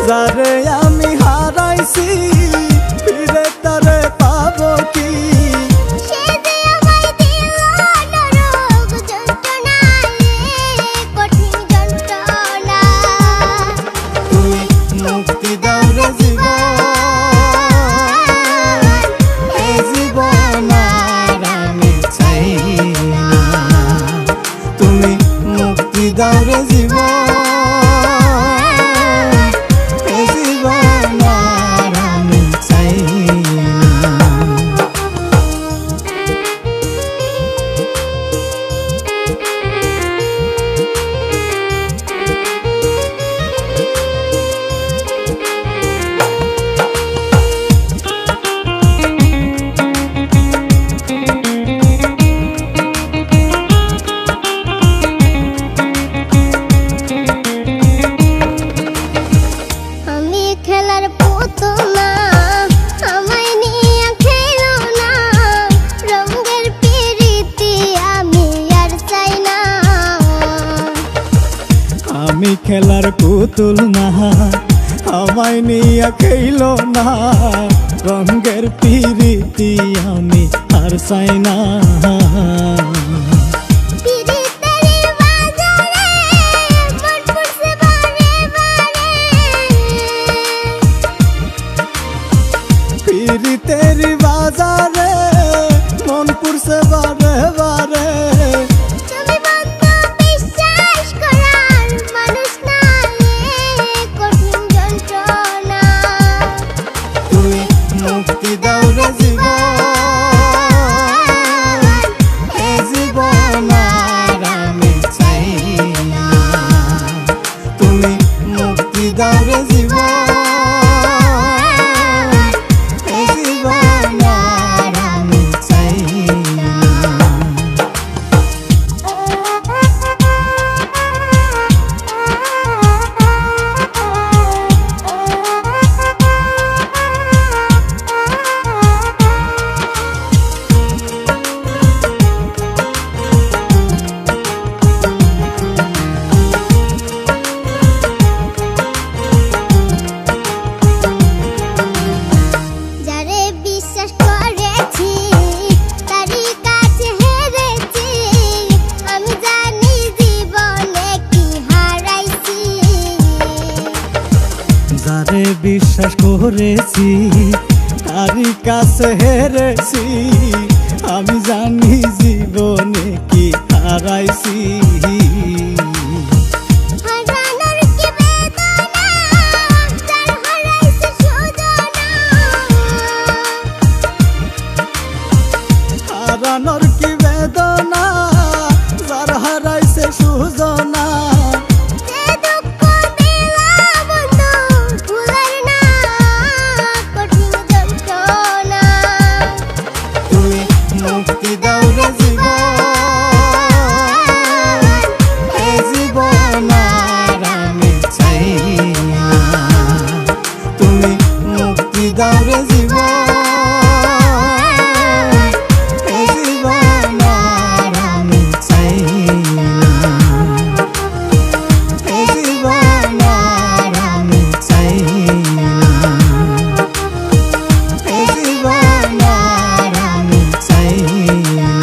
যারে আমি হারাইছি ফিরে তারে পাবো কি? সে যে আমায় দিল নরক যন্ত্রণা, কঠিন যন্ত্রণা। তুমি মুক্তি দাও রে জীবন, এই জীবন আর আমি চাই না। তুমি মুক্তি দাও রে জীবন, আমি খেলার পুতুল না, আমায় নিয়ে খেলো না। রঙের পিরিতি আমি আর চাই না। পিরিতের বাজারে মন পুরছে বারে বারে। মুক্তি দাও রে জীবন, এই জীবন আর আমি চাই না। তুমি মুক্তি দাও রে জীবন, এই জীবন আর আমি চাই না। যারে বিশ্বাস করেছি তারই কাছে হেরেছি, আমি জানি জীবনে কি হারাইছি। হারানোর কি বেদনা, যার হারাইছে সুজনা। মুক্তি দাও রে জীবন, এই জীবন আর আমি চাই না। তুমি মুক্তি দাও রে জীবন, এই জীবন আর আমি চাই না। এই জীবন আর আমি চাই না। এই জীবন আর আমি চাই না।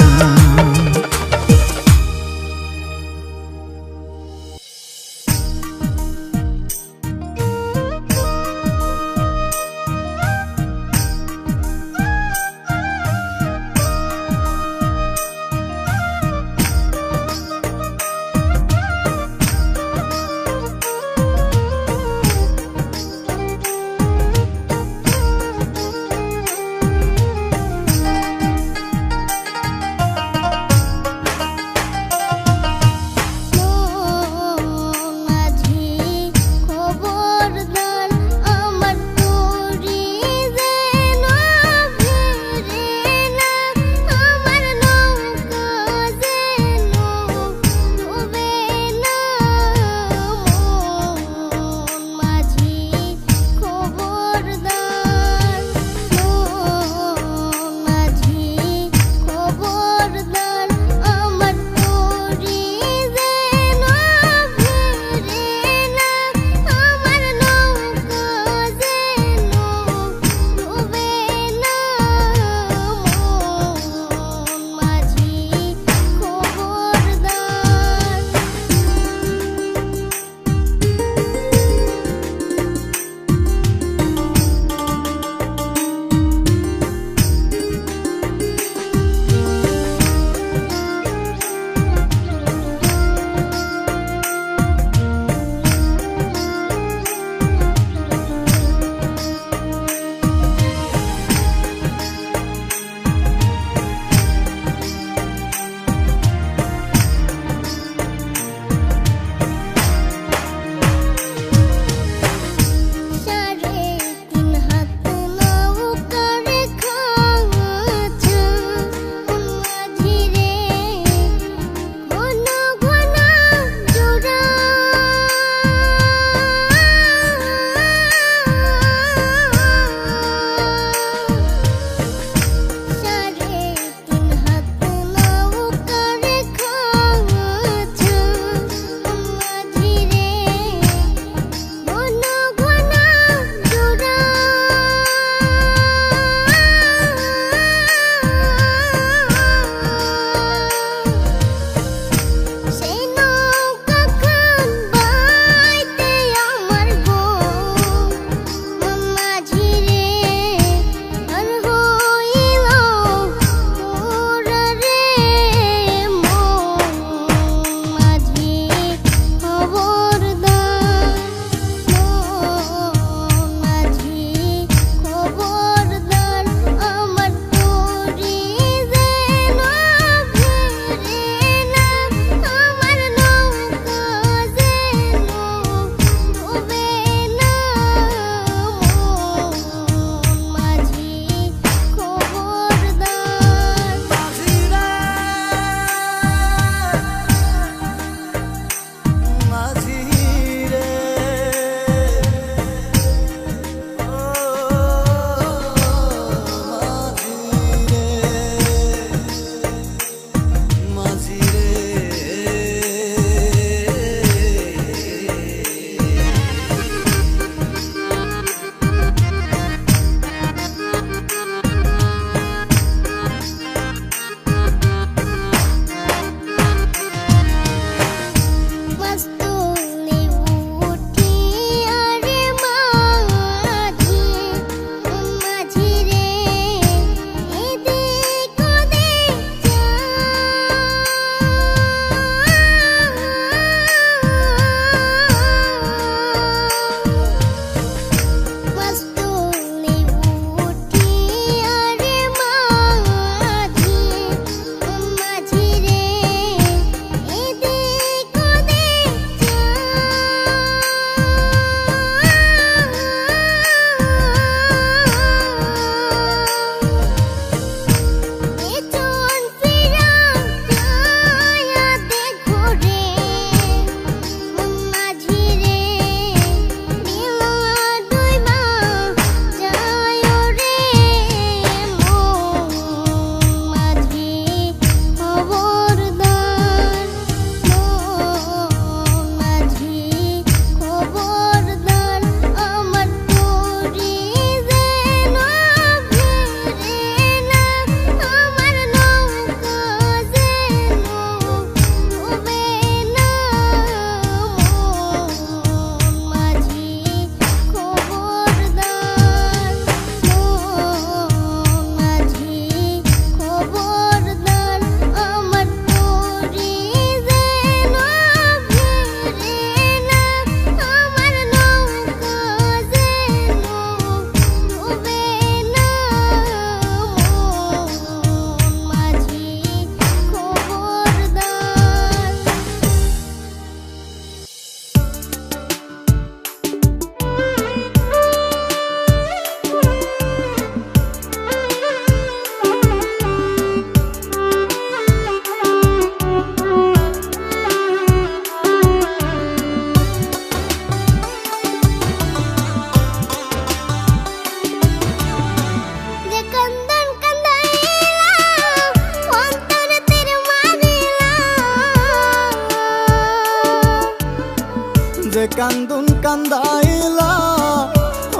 যে কান্দুন কান্দাইলা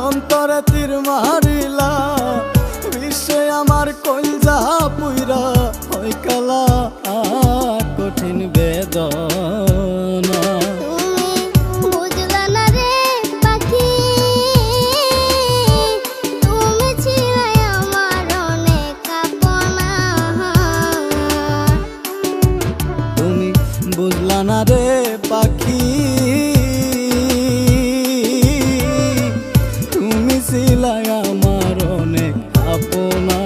অন্তরে তীর মারিলা বিশ্বে আমার কইলজা পুইরা হয় কালা কঠিন বেদনা তুমি বুঝলা না রে পাখি, তুমি ছিলে আমার অনেক আপনা। তুমি বুঝলা না রে পাখি, তুমি ছিলাই আমার অনেক আপনা।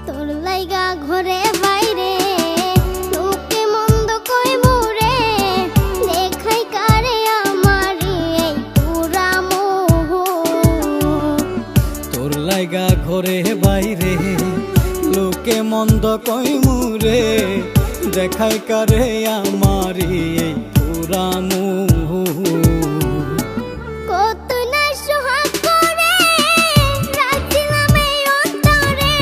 তোর লাইগা ঘরে বাইরে লোকে মন্দ কইবো রে, দেখাই কারে আমারি এই পুরা মোহ। তোর লাইগা ঘরে বাইরে লোকে মন্দ কইমুরে, দেখাই কারে আমারি এই পুরা মুহ। কত না সোহাগ করে রাখছিলাম এই অন্তরে,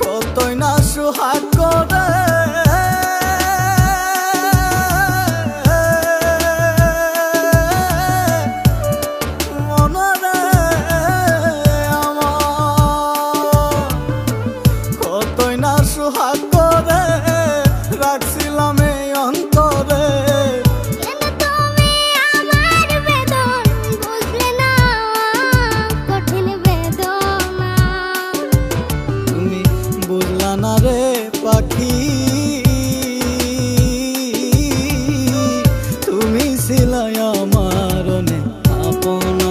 কতই না সোহাগ করে মনরে আমার, কতই না সোহাগ করে রাখছিলাম এই অন্তরে। কেন তুমি আমার বেদন বুঝলে না, কঠিন বেদনা। তুমি বুঝলা না রে পাখি, তুমি ছিলাই আমার অনেক আপনা।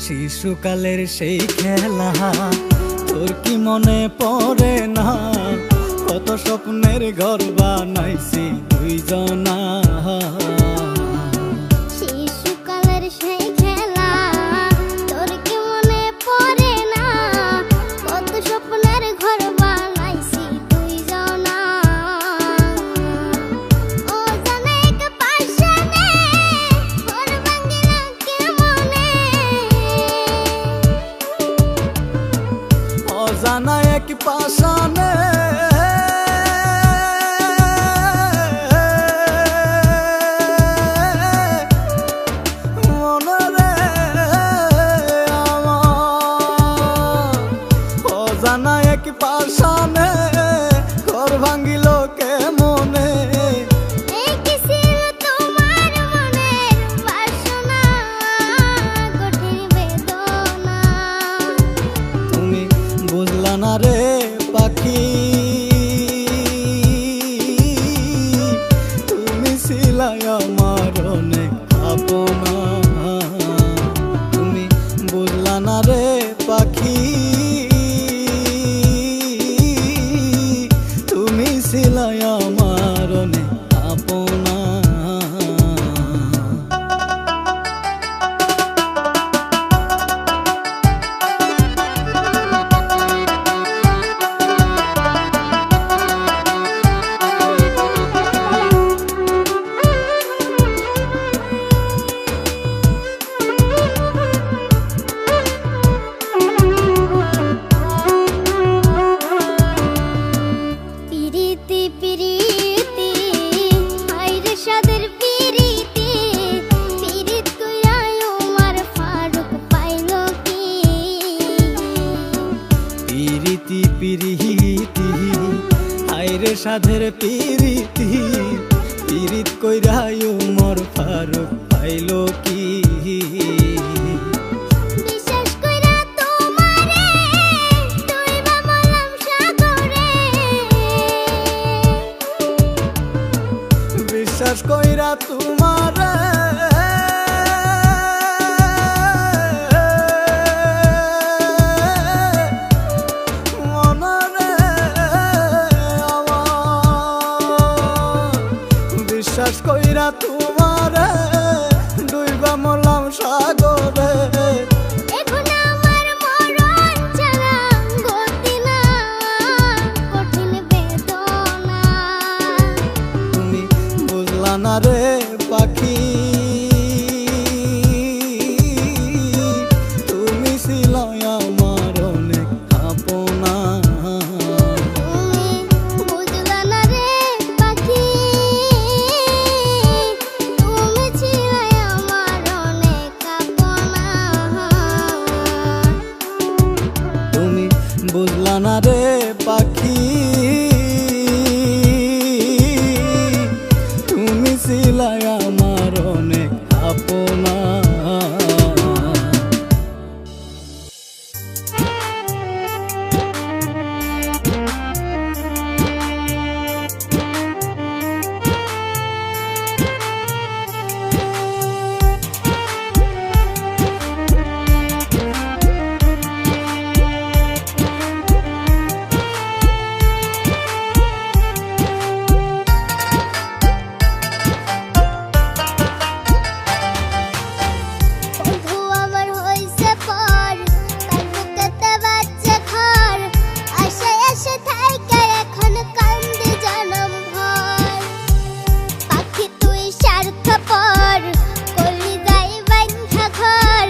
শিশুকালের সেই খেলা তোর কি মনে পড়ে না, কত স্বপ্নের ঘর বানাইছি দুইজনা। শিশুকালের সেই খেলা তোর কি মনে পড়ে না, কত স্বপ্নের ঘর বানাইছি দুইজনা। ও জানে এক পাশানে ঘর ভাঙিলা কেমনে, অজানা এক পাশানে মনরে আমার, অজানা এক পাশানে ঘর ভাঙিল কেমনে। এই কি ছিল তোমার মনের বাসনা, কঠিন বেদনা। তুমি বুঝলা না রে পাখি, তুমি ছিলাই আমার অনেক আপনা। তুমি বুঝলা না রে পাখি, রে সাধের পিরিতি পিরিত কইরাই উমর ফারুক পাইলো কি বিশ্বাস কইরা তোমারে তুইবা বললাম সাগরে বিশ্বাস কইরা তোমারে মনরে আমার বিশ্বাস কইরা তোমারে ডুইবা মরলাম সাগরে এখন আমার মরণ ছাড়া গতি না কঠিন বেদনা তুমি বুঝলা না রে পাখি তুমি ছিল আমার অনেক আপনা তুমি বুঝলা না রে পাখি তুমি ছিলে আমার অনেক আপনা তুমি বুঝলা না রে পাখি তুমি ছিল আমার অনেক আপনা বন্ধু আমার হইছে পর তার বুকেতে বাচ্চা ঘর আশায় আশা থাইকা এখন কান্দে জনম ভর পাখি তুই স্বার্থপর কলি যাই বান্ধা ঘর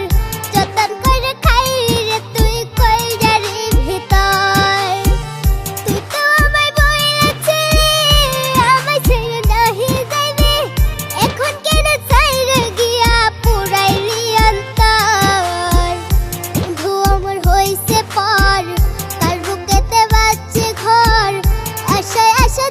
যতন করে খাইলি রে তুই কইরারি ভিতর তুই তো আমায় বইলেছিলি আমায় ছেড়ে নাহি যাইবি এখন কেন চাইরে গিয়া পুরাইলি অন্তর বন্ধু আমার হইছে পর তার বুকেতে বাচ্চা ঘর আশায় আশা